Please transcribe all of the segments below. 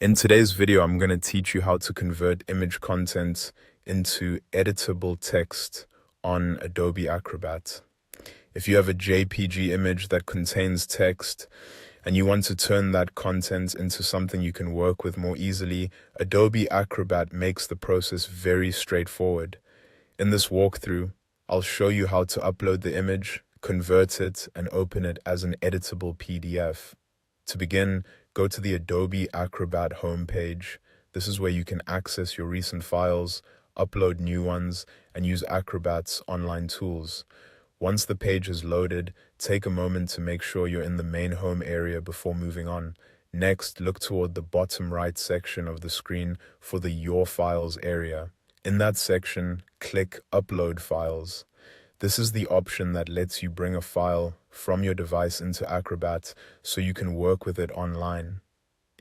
In today's video, I'm going to teach you how to convert image content into editable text on Adobe Acrobat. If you have a JPG image that contains text and you want to turn that content into something you can work with more easily, Adobe Acrobat makes the process very straightforward. In this walkthrough, I'll show you how to upload the image, convert it, and open it as an editable PDF. To begin, go to the Adobe Acrobat homepage. This is where you can access your recent files, upload new ones, and use Acrobat's online tools. Once the page is loaded, take a moment to make sure you're in the main home area before moving on. Next, look toward the bottom right section of the screen for the Your Files area. In that section, click Upload Files. This is the option that lets you bring a file from your device into Acrobat so you can work with it online.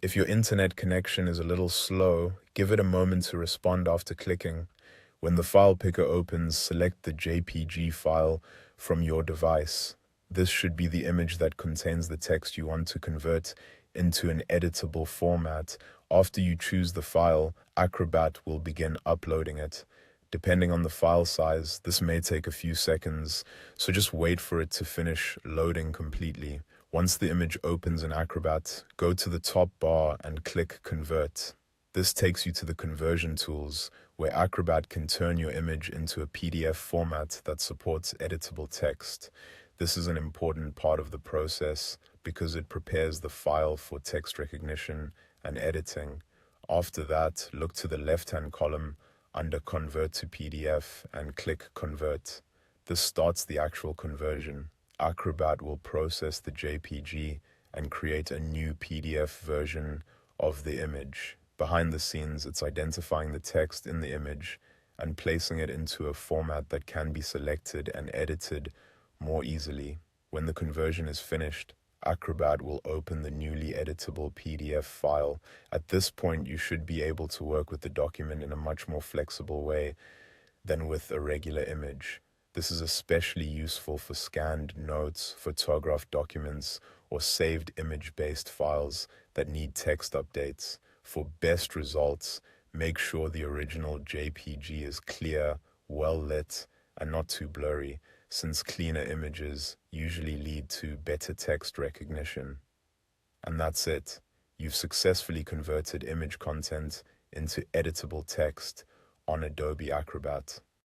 If your internet connection is a little slow, give it a moment to respond after clicking. When the file picker opens, select the JPG file from your device. This should be the image that contains the text you want to convert into an editable format. After you choose the file, Acrobat will begin uploading it. Depending on the file size, this may take a few seconds, so just wait for it to finish loading completely. Once the image opens in Acrobat, go to the top bar and click Convert. This takes you to the conversion tools, where Acrobat can turn your image into a PDF format that supports editable text. This is an important part of the process because it prepares the file for text recognition and editing. After that, look to the left-hand column under Convert to PDF and click Convert. This starts the actual conversion. Acrobat will process the JPG and create a new PDF version of the image. Behind the scenes, it's identifying the text in the image and placing it into a format that can be selected and edited more easily. When the conversion is finished, Acrobat will open the newly editable PDF file. At this point, you should be able to work with the document in a much more flexible way than with a regular image. This is especially useful for scanned notes, photographed documents, or saved image-based files that need text updates. For best results, make sure the original JPG is clear, well lit, and not too blurry, since cleaner images usually lead to better text recognition. And that's it. You've successfully converted image content into editable text on Adobe Acrobat.